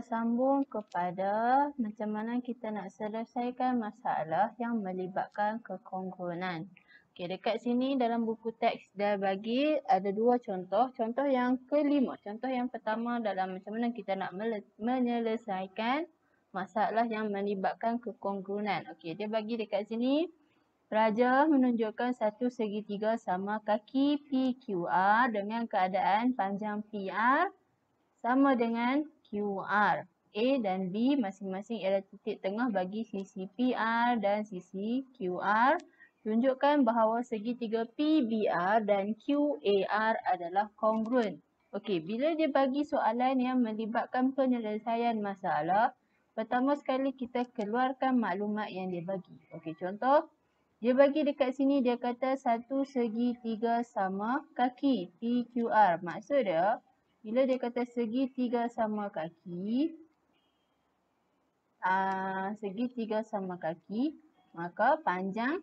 sambung kepada macam mana kita nak selesaikan masalah yang melibatkan kekongruenan. Okey, dekat sini dalam buku teks dah bagi ada dua contoh. Contoh yang kelima. Contoh yang pertama dalam macam mana kita nak menyelesaikan masalah yang melibatkan kekongruenan. Okey, dia bagi dekat sini. Raja menunjukkan satu segitiga sama kaki PQR dengan keadaan panjang PR sama dengan QR. A dan B masing-masing ialah titik tengah bagi sisi PR dan sisi QR. Tunjukkan bahawa segitiga PBR dan QAR adalah kongruen. Okey, bila dia bagi soalan yang melibatkan penyelesaian masalah, pertama sekali kita keluarkan maklumat yang dia bagi. Okey, contoh. Dia bagi dekat sini, dia kata satu segitiga sama kaki PQR. Maksud dia, bila dia kata segitiga sama kaki, maka panjang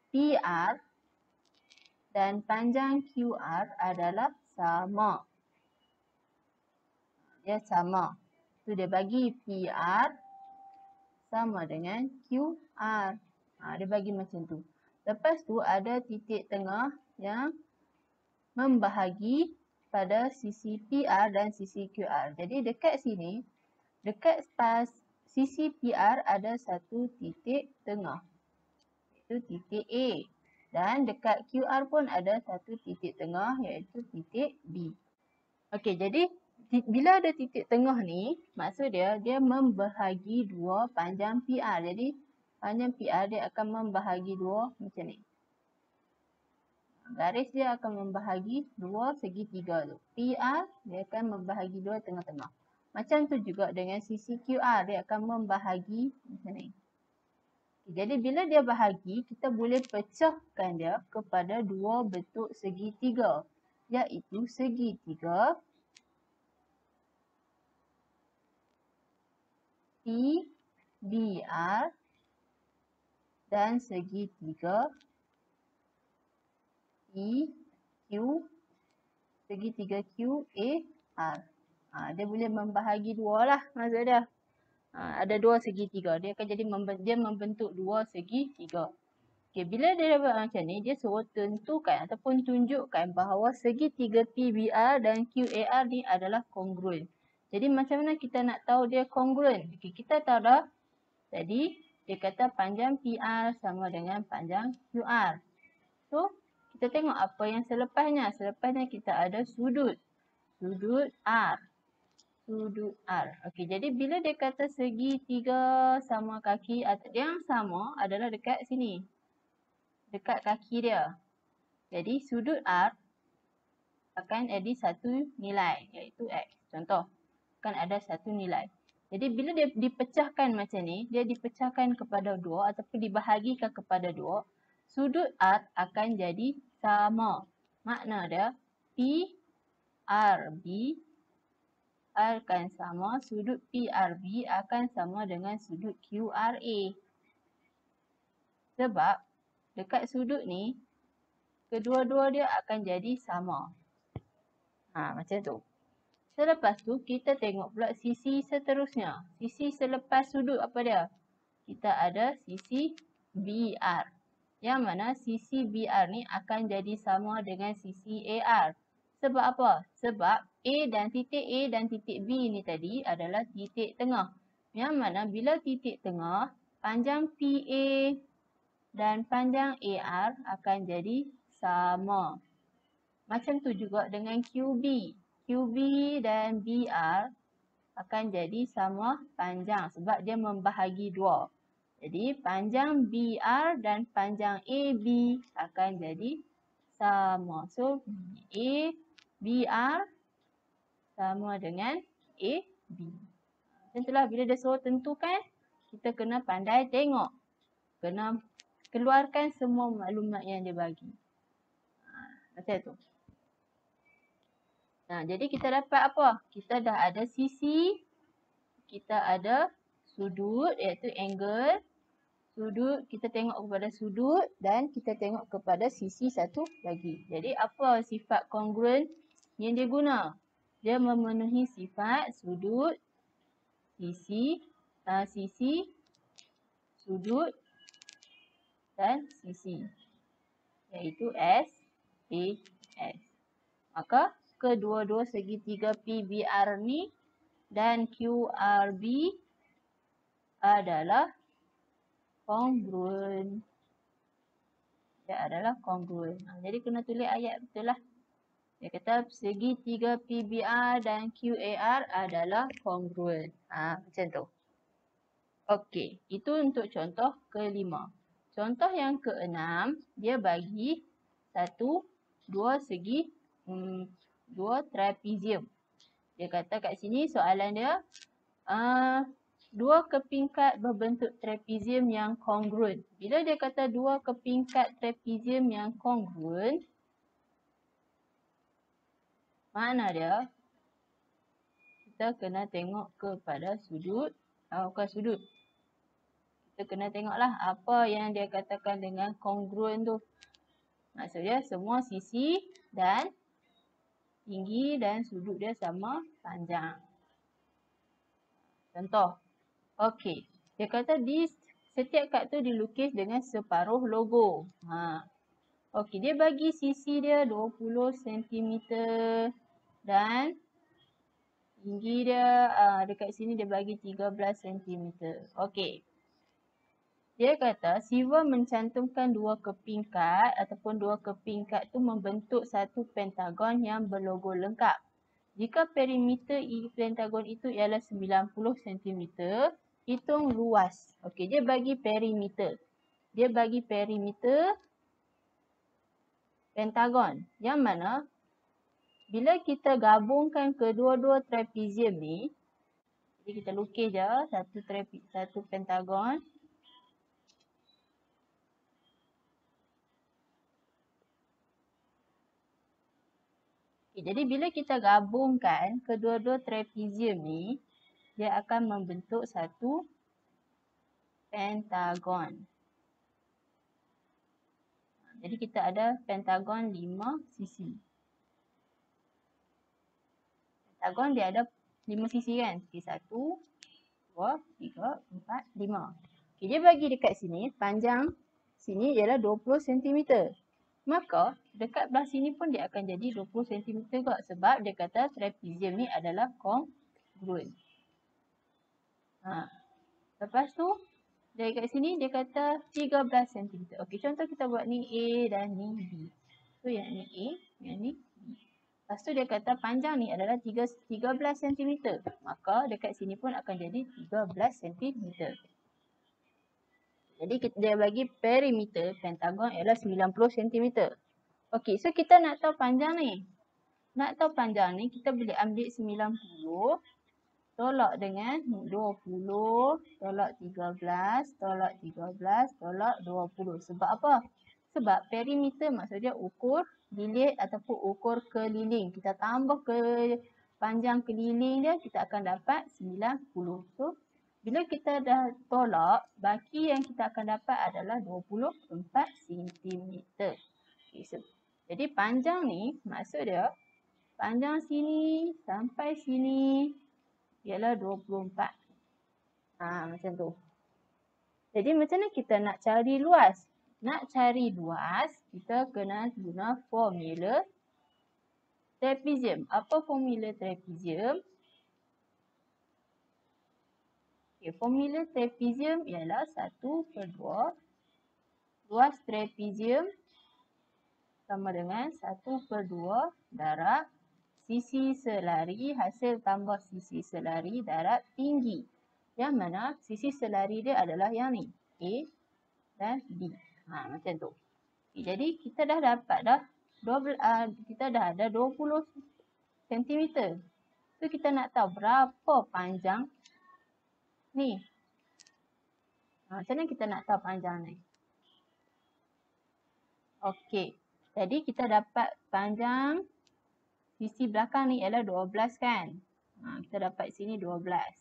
PR dan panjang QR adalah sama. Dia sama. Tu dia bagi PR sama dengan QR. Dia bagi macam tu. Lepas tu ada titik tengah yang membahagi pada sisi PR dan sisi QR. Jadi dekat sini, dekat sisi PR ada satu titik tengah. Itu titik A. Dan dekat QR pun ada satu titik tengah iaitu titik B. Okey, jadi bila ada titik tengah ni, maksud dia membahagi dua panjang PR. Jadi panjang PR dia akan membahagi dua macam ni. Garis dia akan membahagi dua segitiga tu. PR dia akan membahagi dua tengah-tengah. Macam tu juga dengan sisi QR dia akan membahagi macam ni. Jadi bila dia bahagi, kita boleh pecahkan dia kepada dua bentuk segitiga. Iaitu segitiga PBR dan segitiga segitiga QAR. Dia boleh membahagi dua lah maksud dia. Ada dua segitiga. Dia akan jadi membentuk dua segitiga. Okay, bila dia buat macam ni, dia suruh tentukan ataupun tunjukkan bahawa segitiga PBR dan QAR ni adalah kongruen. Jadi macam mana kita nak tahu dia kongruen? Okay, kita tahu dah. Jadi dia kata panjang PR sama dengan panjang QR. So kita tengok apa yang selepasnya. Selepasnya kita ada sudut. Sudut R. Sudut R. Okey, jadi bila dia kata segitiga sama kaki, yang sama adalah dekat sini. Dekat kaki dia. Jadi sudut R akan ada satu nilai iaitu X. Contoh, akan ada satu nilai. Jadi bila dia dipecahkan macam ni, dia dipecahkan kepada dua ataupun dibahagikan kepada dua, sudut R akan jadi sama. Makna dia PRB akan sama, sudut PRB akan sama dengan sudut QRA. Sebab dekat sudut ni, kedua-dua dia akan jadi sama. Macam tu. Selepas tu, kita tengok pula sisi seterusnya. Sisi selepas sudut apa dia? Kita ada sisi BR. Yang mana sisi BR ni akan jadi sama dengan sisi AR. Sebab apa? Sebab titik A dan titik B ni tadi adalah titik tengah. Yang mana bila titik tengah, panjang PA dan panjang AR akan jadi sama. Macam tu juga dengan QB. QB dan BR akan jadi sama panjang sebab dia membahagi dua. Jadi panjang BR dan panjang AB akan jadi sama. So BR sama dengan AB. Macam itulah bila dia suruh tentukan, kita kena pandai tengok. Kena keluarkan semua maklumat yang dia bagi. Macam tu. Jadi kita dapat apa? Kita dah ada sisi, kita ada sudut iaitu angle. Sudut, kita tengok kepada sudut dan kita tengok kepada sisi satu lagi. Jadi apa sifat kongruen yang dia guna? Dia memenuhi sifat sudut sisi sudut dan sisi, iaitu SAS. Maka kedua-dua segitiga PBR ni dan QRB adalah kongruen. Dia adalah kongruen. Jadi kena tulis ayat betul lah. Dia kata segitiga PBR dan QAR adalah kongruen. Macam tu. Okey, itu untuk contoh kelima. Contoh yang keenam, dia bagi dua trapezium. Dia kata kat sini soalan dia, dua kepingkat berbentuk trapezium yang kongruen. Bila dia kata dua kepingkat trapezium yang kongruen, makna dia kita kena tengok kepada sudut, bukan sudut. Kita kena tengoklah apa yang dia katakan dengan kongruen tu. Maksudnya semua sisi dan tinggi dan sudut dia sama panjang. Contoh. Okey. Dia kata di setiap kad tu dilukis dengan separuh logo. Okey, dia bagi sisi dia 20 cm dan tinggi dia dekat sini dia bagi 13 cm. Okey. Dia kata Siva mencantumkan dua kepingkat ataupun dua kepingkat tu membentuk satu pentagon yang berlogo lengkap. Jika perimeter pentagon itu ialah 90 cm, hitung luas. Okey, dia bagi perimeter. Dia bagi perimeter pentagon. Yang mana bila kita gabungkan kedua-dua trapezium ni, jadi kita lukis je satu pentagon. Jadi bila kita gabungkan kedua-dua trapezium ni, dia akan membentuk satu pentagon. Jadi kita ada pentagon 5 sisi. Pentagon dia ada 5 sisi kan? Sisi 1, 2, 3, 4, 5. Okay, dia bagi dekat sini, panjang sini ialah 20 cm. Maka dekat belah sini pun dia akan jadi 20 cm juga sebab dia kata trapezium ni adalah kongruen. Lepas tu dari kat sini dia kata 13 cm. Okey, contoh kita buat ni A dan ni B. So yang ni A, yang ni B. Lepas tu dia kata panjang ni adalah 13 cm. Maka dekat sini pun akan jadi 13 cm. Jadi dia bagi perimeter pentagon ialah 90 cm. Okey, so kita nak tahu panjang ni. Nak tahu panjang ni kita boleh ambil 90 tolak dengan 20, tolak 13, tolak 13, tolak 20. Sebab apa? Sebab perimeter maksudnya ukur bilik ataupun ukur keliling. Kita tambah ke panjang keliling dia, kita akan dapat 90. So, bila kita dah tolak, baki yang kita akan dapat adalah 24 cm. Okay, so, jadi panjang ni maksud dia, panjang sini sampai sini ialah 24. Macam tu. Jadi macam mana kita nak cari luas? Nak cari luas, kita kena guna formula trapezium. Apa formula trapezium? Okay, formula trapezium ialah 1/2 luas trapezium sama dengan 1/2 darab sisi selari hasil tambah sisi selari darab tinggi. Yang mana sisi selari dia adalah yang ni. A dan B. Macam tu. Okay, jadi kita dah dapat dah kita dah ada 20 cm. So kita nak tahu berapa panjang ni. Macam mana kita nak tahu panjang ni? Okey. Jadi kita dapat panjang sisi belakang ni ialah 12 kan? Kita dapat sini 12.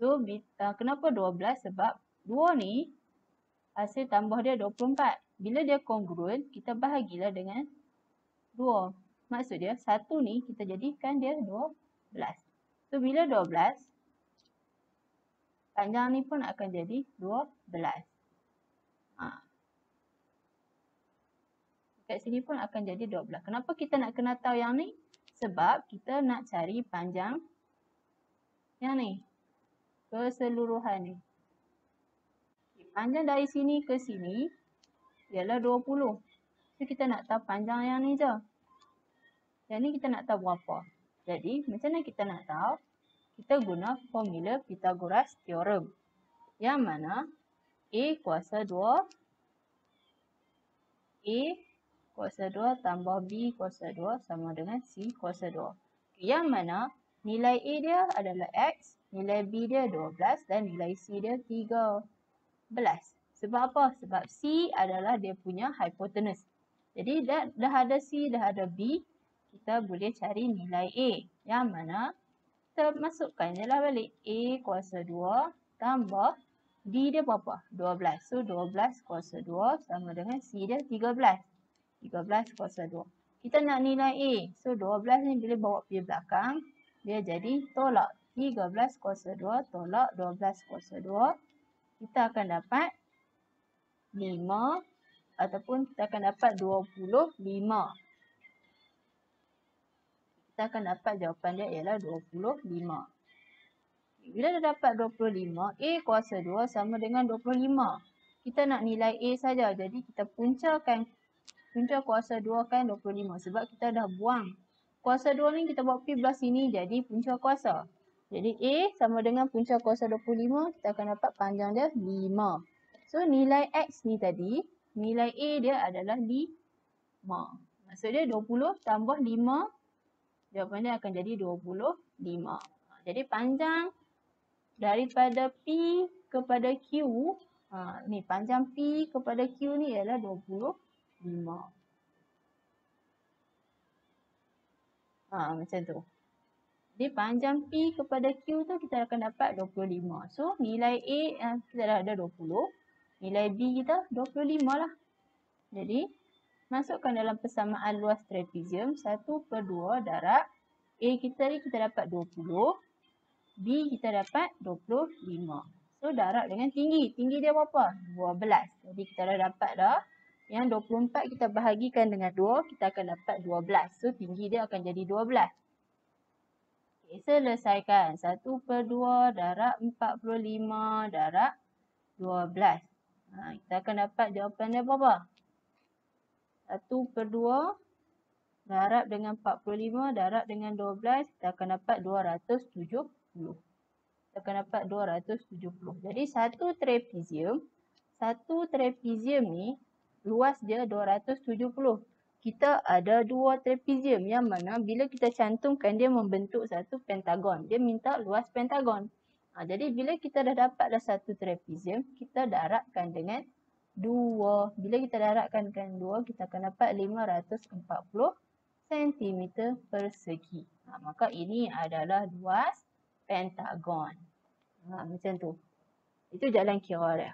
So, kenapa 12? Sebab 2 ni hasil tambah dia 24. Bila dia kongruen, kita bahagilah dengan 2. Maksud dia, 1 ni kita jadikan dia 12. So, bila 12, panjang ni pun akan jadi 12. Kat sini pun akan jadi 12. Kenapa kita nak kena tahu yang ni? Sebab kita nak cari panjang yang ni. Keseluruhan ni. Panjang dari sini ke sini ialah 20. So kita nak tahu panjang yang ni je. Yang ni kita nak tahu berapa. Jadi macam mana kita nak tahu? Kita guna formula Pythagoras Theorem. Yang mana A kuasa 2 tambah B kuasa 2 sama dengan C kuasa 2. Yang mana nilai A dia adalah X, nilai B dia 12 dan nilai C dia 13. Sebab apa? Sebab C adalah dia punya hypotenuse. Jadi dah ada C, dah ada B, kita boleh cari nilai A. Yang mana kita masukkan je lah balik. A kuasa 2 tambah B dia berapa? 12. So 12 kuasa 2 sama dengan C dia 13. 13 kuasa 2. Kita nak nilai A. So 12 ni bila bawa pergi belakang, dia jadi tolak. 13 kuasa 2 tolak 12 kuasa 2. Kita akan dapat 5 ataupun kita akan dapat 25. Kita akan dapat jawapan dia ialah 25. Bila dah dapat 25, A kuasa 2 sama dengan 25. Kita nak nilai A saja. Jadi kita punca kuasa 2 kan 25 sebab kita dah buang. Kuasa 2 ni kita bawa pergi belah sini jadi punca kuasa. Jadi A sama dengan punca kuasa 25, kita akan dapat panjang dia 5. So nilai X ni tadi, nilai A dia adalah 5. Maksud dia 20 tambah 5, jawapan dia akan jadi 25. Jadi panjang daripada P kepada Q, ni panjang P kepada Q ni ialah 25. Macam tu. Jadi panjang P kepada Q tu kita akan dapat 25. So nilai A kita dah ada 20. Nilai B kita 25 lah. Jadi masukkan dalam persamaan luas trapezium 1/2 darab A kita ni kita dapat 20. B kita dapat 25. So darab dengan tinggi. Tinggi dia berapa? 12. Jadi kita dah dapat dah. Yang 24 kita bahagikan dengan 2, kita akan dapat 12. So tinggi dia akan jadi 12. Okay, selesaikan. 1/2 darab 45 darab 12. Kita akan dapat jawapan dia berapa? 1/2 darab dengan 45 darab dengan 12, kita akan dapat 270. Kita akan dapat 270. Jadi satu trapezium ni luas dia 270. Kita ada dua trapezium yang mana bila kita cantumkan dia membentuk satu pentagon. Dia minta luas pentagon. Jadi bila kita dah dapat dah satu trapezium, kita darabkan dengan 2. Bila kita darabkan dengan 2, kita akan dapat 540 cm persegi. Maka ini adalah luas pentagon. Macam tu. Itu jalan kira dia.